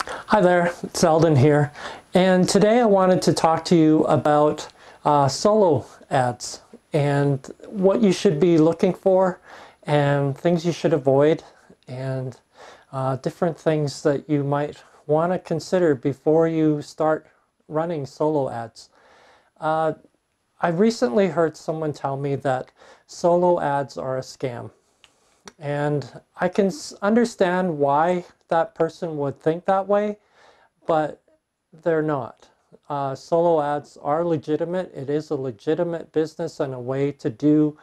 Hi there, it's Elden here, and today I wanted to talk to you about solo ads and what you should be looking for and things you should avoid and different things that you might want to consider before you start running solo ads. I recently heard someone tell me that solo ads are a scam. And I can understand why that person would think that way, but they're not. Solo ads are legitimate. It is a legitimate business and a way to do,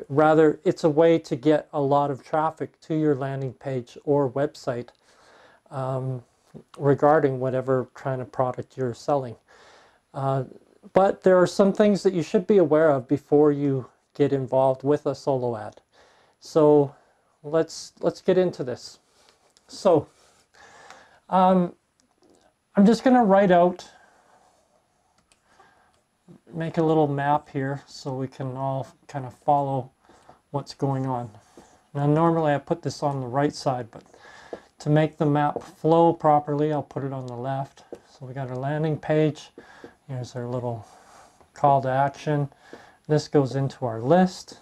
rather, it's a way to get a lot of traffic to your landing page or website regarding whatever kind of product you're selling. But there are some things that you should be aware of before you get involved with a solo ad. So let's get into this. So I'm just going to write out, make a little map here so we can all kind of follow what's going on. Now normally I put this on the right side, but to make the map flow properly I'll put it on the left. So we got our landing page. Here's our little call to action. This goes into our list.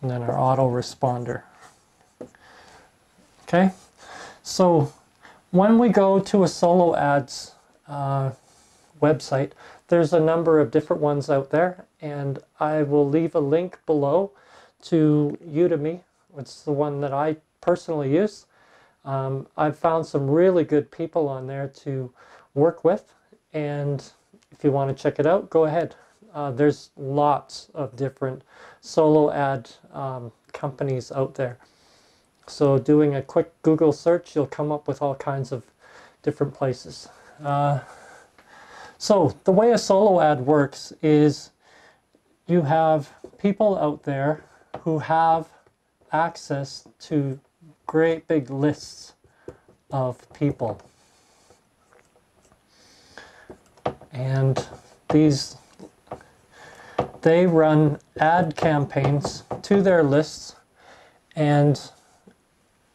And then our autoresponder. Okay, so when we go to a solo ads website, there's a number of different ones out there, and I will leave a link below to Udemy. It's the one that I personally use. I've found some really good people on there to work with, and if you want to check it out, go ahead. There's lots of different solo ad companies out there. So doing a quick Google search, you'll come up with all kinds of different places. So the way a solo ad works is you have people out there who have access to great big lists of people. And they run ad campaigns to their lists, and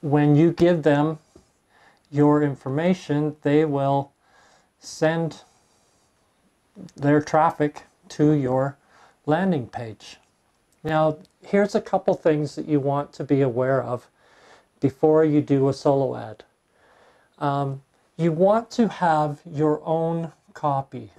when you give them your information, they will send their traffic to your landing page. Now, here's a couple things that you want to be aware of before you do a solo ad. You want to have your own copy.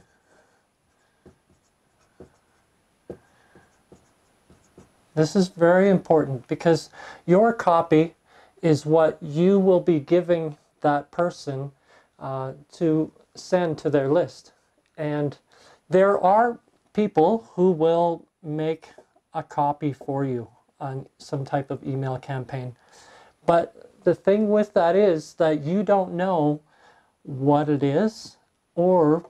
This is very important because your copy is what you will be giving that person to send to their list. And there are people who will make a copy for you on some type of email campaign. But the thing with that is that you don't know what it is or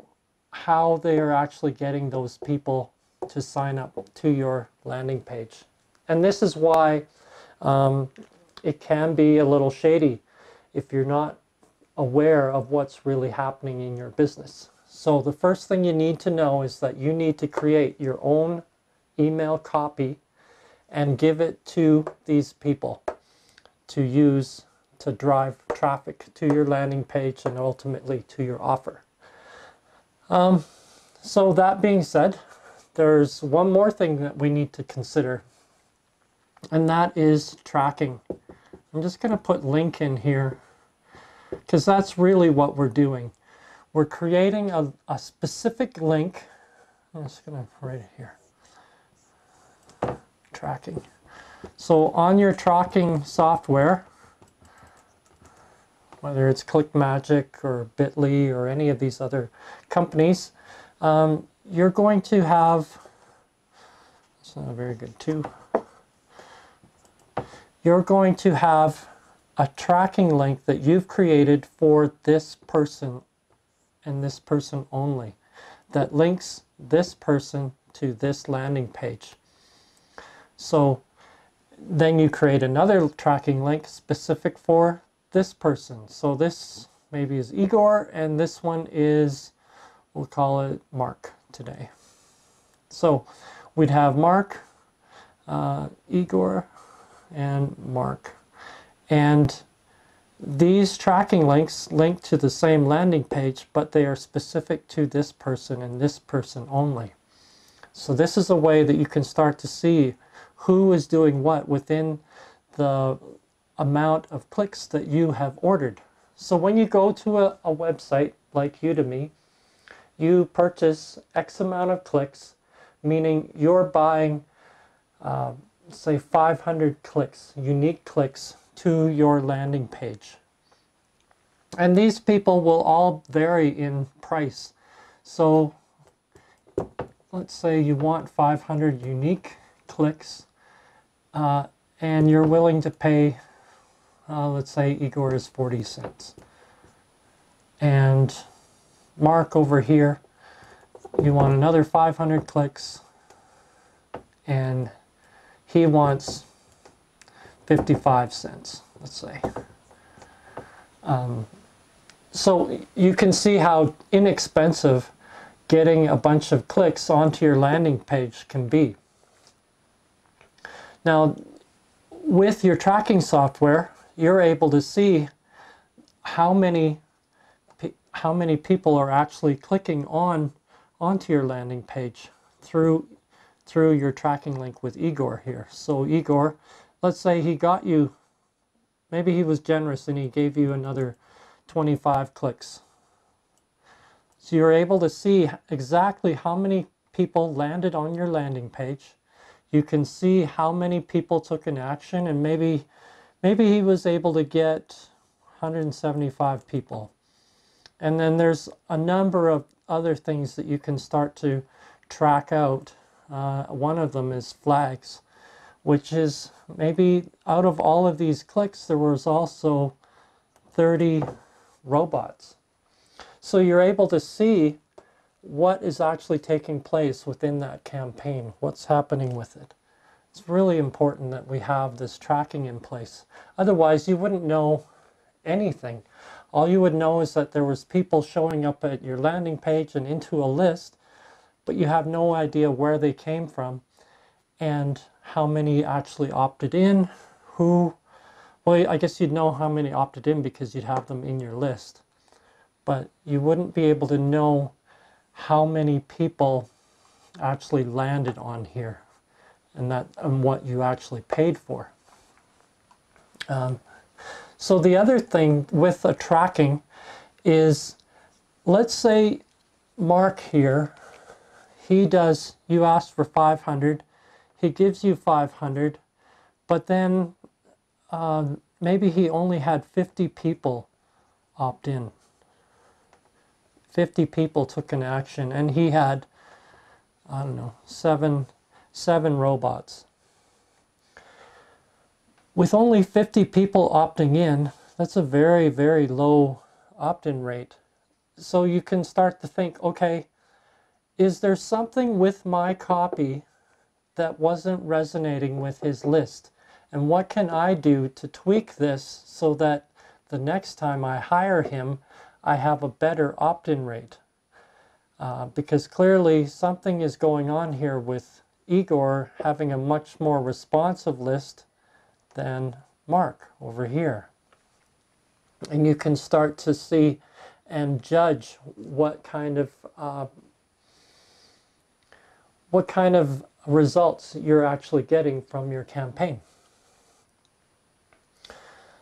how they are actually getting those people to sign up to your landing page. And this is why it can be a little shady if you're not aware of what's really happening in your business. So the first thing you need to know is that you need to create your own email copy and give it to these people to use to drive traffic to your landing page and ultimately to your offer. So that being said, there's one more thing that we need to consider, and that is tracking. I'm just going to put link in here because that's really what we're doing. We're creating a specific link. I'm just going to write it here. Tracking. So on your tracking software, whether it's ClickMagick or Bitly or any of these other companies, you're going to have, it's not a very good too, you're going to have a tracking link that you've created for this person and this person only that links this person to this landing page. So then you create another tracking link specific for this person. So this maybe is Igor, and this one is, we'll call it Mark today. So we'd have Mark, Igor, and Mark. And these tracking links link to the same landing page, but they are specific to this person and this person only. So this is a way that you can start to see who is doing what within the amount of clicks that you have ordered. So when you go to a website like Udemy, you purchase X amount of clicks, meaning you're buying, say, 500 clicks, unique clicks to your landing page. And these people will all vary in price. So let's say you want 500 unique clicks, and you're willing to pay, let's say Igor is 40 cents. And Mark over here, you want another 500 clicks, and he wants 55 cents, let's say. So you can see how inexpensive getting a bunch of clicks onto your landing page can be. Now, with your tracking software, you're able to see how many people are actually clicking onto your landing page through your tracking link with Igor here. So Igor, let's say he got you, maybe he was generous and he gave you another 25 clicks. So you're able to see exactly how many people landed on your landing page. You can see how many people took an action, and maybe he was able to get 175 people. And then there's a number of other things that you can start to track out. One of them is flags, which is maybe out of all of these clicks, there was also 30 robots. So you're able to see what is actually taking place within that campaign, what's happening with it. It's really important that we have this tracking in place. Otherwise, you wouldn't know anything. All you would know is that there was people showing up at your landing page and into a list, but you have no idea where they came from and how many actually opted in, well, I guess you'd know how many opted in because you'd have them in your list. But you wouldn't be able to know how many people actually landed on here and what you actually paid for. So the other thing with a tracking is, let's say Mark here, you asked for 500, he gives you 500, but then maybe he only had 50 people opt in. 50 people took an action, and he had, I don't know, seven robots. With only 50 people opting in, that's a very, very low opt-in rate. So you can start to think, okay, is there something with my copy that wasn't resonating with his list? And what can I do to tweak this so that the next time I hire him, I have a better opt-in rate? Because clearly something is going on here with Igor having a much more responsive list than Mark over here. And you can start to see and judge what kind of results you're actually getting from your campaign.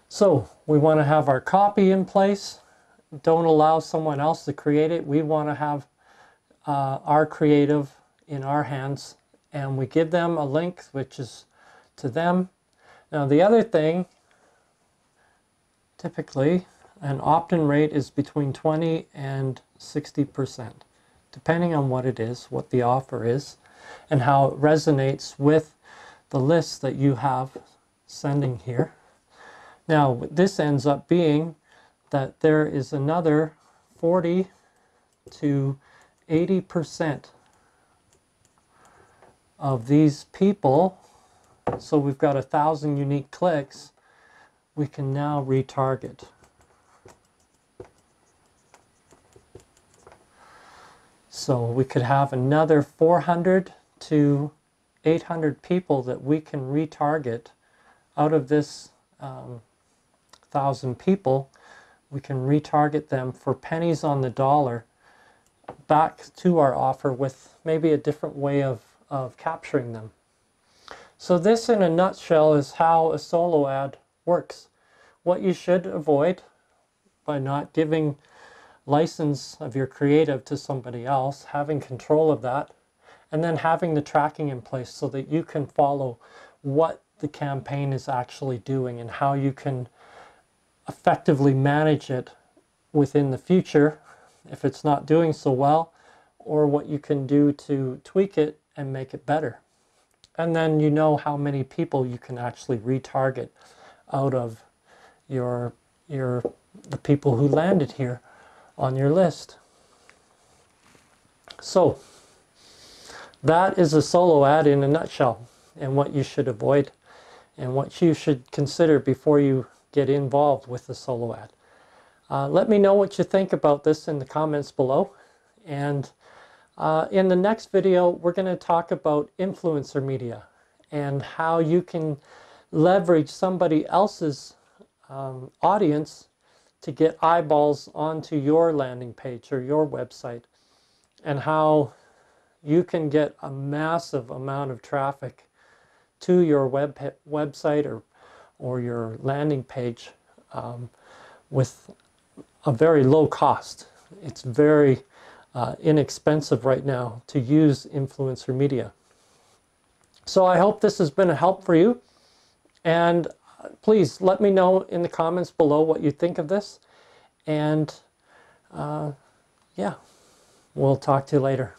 So we want to have our copy in place. Don't allow someone else to create it. We want to have our creative in our hands, and we give them a link which is to them. Now the other thing, typically an opt-in rate is between 20 and 60%, depending on what it is, what the offer is, and how it resonates with the list that you have sending here. Now this ends up being that there is another 40 to 80% of these people, so we've got 1,000 unique clicks, we can now retarget. So we could have another 400 to 800 people that we can retarget out of this 1,000 people, we can retarget them for pennies on the dollar back to our offer with maybe a different way of capturing them. So this in a nutshell is how a solo ad works. What you should avoid by not giving license of your creative to somebody else, having control of that, and then having the tracking in place so that you can follow what the campaign is actually doing and how you can effectively manage it within the future if it's not doing so well, or what you can do to tweak it and make it better. And then you know how many people you can actually retarget out of the people who landed here on your list. So that is a solo ad in a nutshell, and what you should avoid and what you should consider before you get involved with the solo ad. Let me know what you think about this in the comments below. And in the next video, we're going to talk about influencer media and how you can leverage somebody else's audience to get eyeballs onto your landing page or your website, and how you can get a massive amount of traffic to your website or your landing page with a very low cost. It's very inexpensive right now to use influencer media. So I hope this has been a help for you, and please let me know in the comments below what you think of this, and yeah, we'll talk to you later.